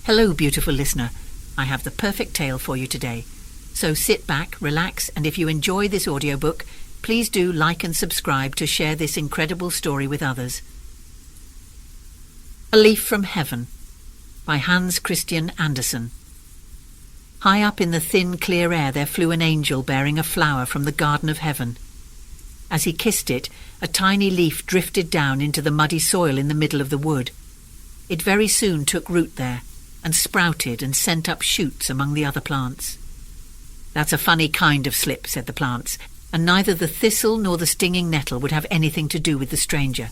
Hello, beautiful listener. I have the perfect tale for you today. So sit back, relax, and if you enjoy this audiobook, please do like and subscribe to share this incredible story with others. A Leaf from Heaven by Hans Christian Andersen. High up in the thin, clear air there flew an angel bearing a flower from the garden of heaven. As he kissed it, a tiny leaf drifted down into the muddy soil in the middle of the wood. It very soon took root there, and sprouted and sent up shoots among the other plants. "That's a funny kind of slip," said the plants, and neither the thistle nor the stinging nettle would have anything to do with the stranger.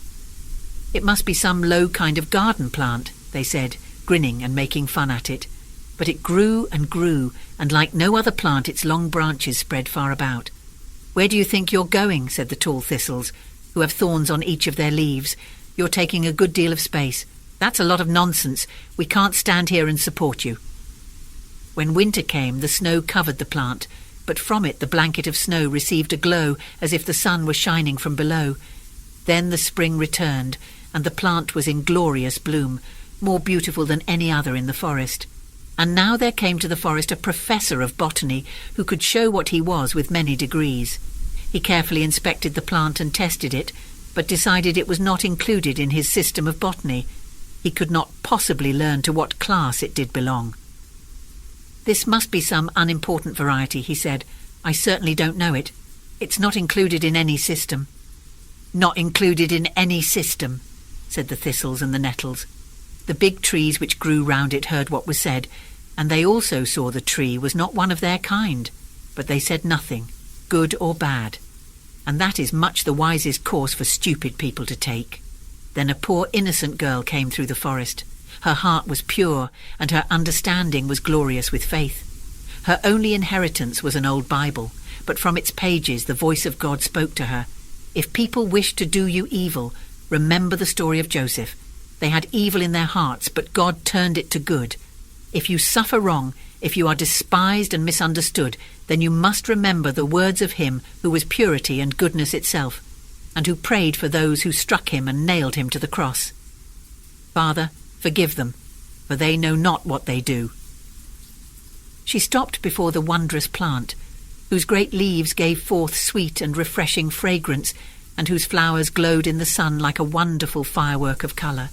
"It must be some low kind of garden plant," they said, grinning and making fun at it. But it grew, and like no other plant its long branches spread far about. "Where do you think you're going?" said the tall thistles, who have thorns on each of their leaves. "You're taking a good deal of space. That's a lot of nonsense. We can't stand here and support you." When winter came, the snow covered the plant, but from it the blanket of snow received a glow as if the sun were shining from below. Then the spring returned, and the plant was in glorious bloom, more beautiful than any other in the forest. And now there came to the forest a professor of botany who could show what he was with many degrees. He carefully inspected the plant and tested it, but decided it was not included in his system of botany. He could not possibly learn to what class it did belong. "This must be some unimportant variety," he said. "I certainly don't know it. It's not included in any system." "Not included in any system," said the thistles and the nettles. The big trees which grew round it heard what was said, and they also saw the tree was not one of their kind, but they said nothing, good or bad. And that is much the wisest course for stupid people to take. Then a poor innocent girl came through the forest. Her heart was pure, and her understanding was glorious with faith. Her only inheritance was an old Bible, but from its pages the voice of God spoke to her. "If people wish to do you evil, remember the story of Joseph. They had evil in their hearts, but God turned it to good. If you suffer wrong, if you are despised and misunderstood, then you must remember the words of him who was purity and goodness itself, and who prayed for those who struck him and nailed him to the cross. Father, forgive them, for they know not what they do." She stopped before the wondrous plant, whose great leaves gave forth sweet and refreshing fragrance, and whose flowers glowed in the sun like a wonderful firework of colour.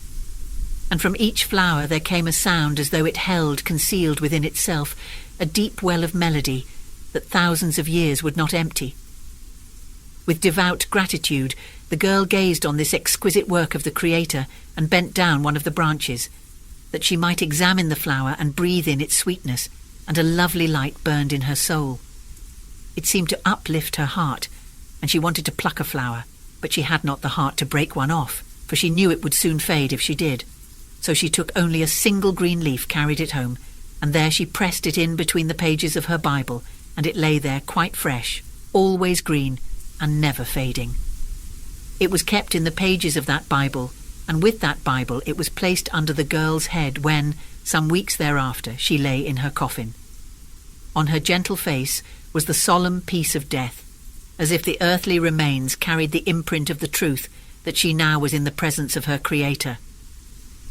And from each flower there came a sound as though it held, concealed within itself, a deep well of melody that thousands of years would not empty. With devout gratitude, the girl gazed on this exquisite work of the Creator and bent down one of the branches, that she might examine the flower and breathe in its sweetness, and a lovely light burned in her soul. It seemed to uplift her heart, and she wanted to pluck a flower, but she had not the heart to break one off, for she knew it would soon fade if she did. So she took only a single green leaf, carried it home, and there she pressed it in between the pages of her Bible, and it lay there quite fresh, always green, and never fading. It was kept in the pages of that Bible, and with that Bible it was placed under the girl's head when, some weeks thereafter, she lay in her coffin. On her gentle face was the solemn peace of death, as if the earthly remains carried the imprint of the truth that she now was in the presence of her Creator.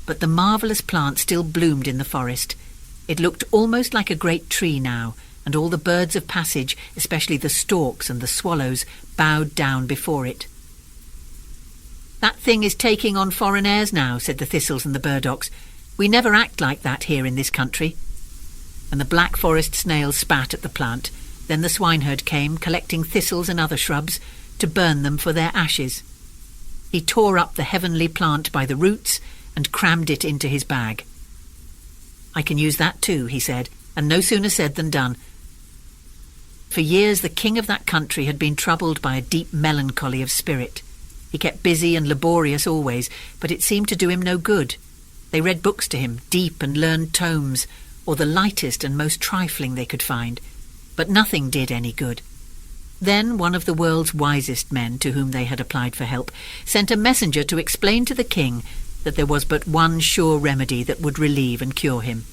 But the marvellous plant still bloomed in the forest. It looked almost like a great tree now, and all the birds of passage, especially the storks and the swallows, bowed down before it. "That thing is taking on foreign airs now," said the thistles and the burdocks. "We never act like that here in this country." And the black forest snails spat at the plant. Then the swineherd came, collecting thistles and other shrubs, to burn them for their ashes. He tore up the heavenly plant by the roots and crammed it into his bag. "I can use that too," he said, and no sooner said than done. For years the king of that country had been troubled by a deep melancholy of spirit. He kept busy and laborious always, but it seemed to do him no good. They read books to him, deep and learned tomes, or the lightest and most trifling they could find, but nothing did any good. Then one of the world's wisest men, to whom they had applied for help, sent a messenger to explain to the king that there was but one sure remedy that would relieve and cure him.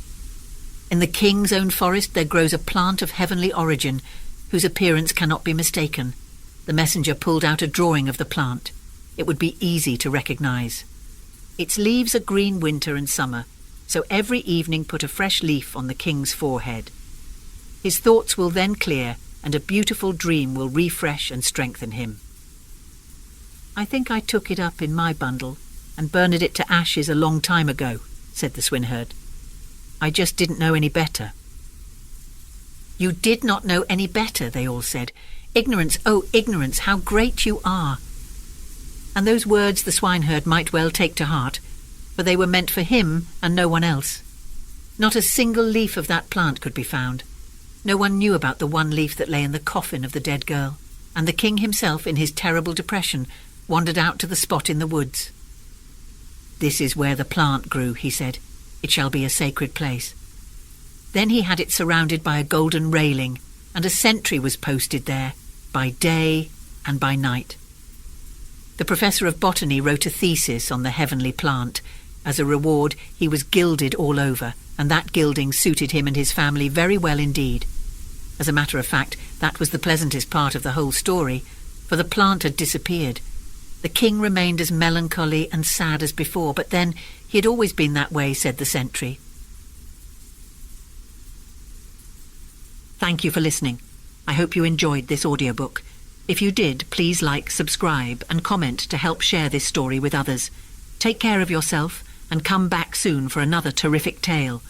In the king's own forest there grows a plant of heavenly origin, whose appearance cannot be mistaken. The messenger pulled out a drawing of the plant. It would be easy to recognize. Its leaves are green winter and summer, so every evening put a fresh leaf on the king's forehead. His thoughts will then clear, and a beautiful dream will refresh and strengthen him. I think I took it up in my bundle and burned it to ashes a long time ago, said the swineherd. I just didn't know any better. You did not know any better, they all said. Ignorance, oh ignorance, how great you are. And those words the swineherd might well take to heart, for they were meant for him and no one else. Not a single leaf of that plant could be found. No one knew about the one leaf that lay in the coffin of the dead girl, and the king himself, in his terrible depression, wandered out to the spot in the woods. This is where the plant grew, he said. It shall be a sacred place. Then he had it surrounded by a golden railing, and a sentry was posted there, by day and by night. The professor of botany wrote a thesis on the heavenly plant. As a reward, he was gilded all over, and that gilding suited him and his family very well indeed. As a matter of fact, that was the pleasantest part of the whole story, for the plant had disappeared. The king remained as melancholy and sad as before, but then he had always been that way, said the sentry. Thank you for listening. I hope you enjoyed this audiobook. If you did, please like, subscribe, and comment to help share this story with others. Take care of yourself, and come back soon for another terrific tale.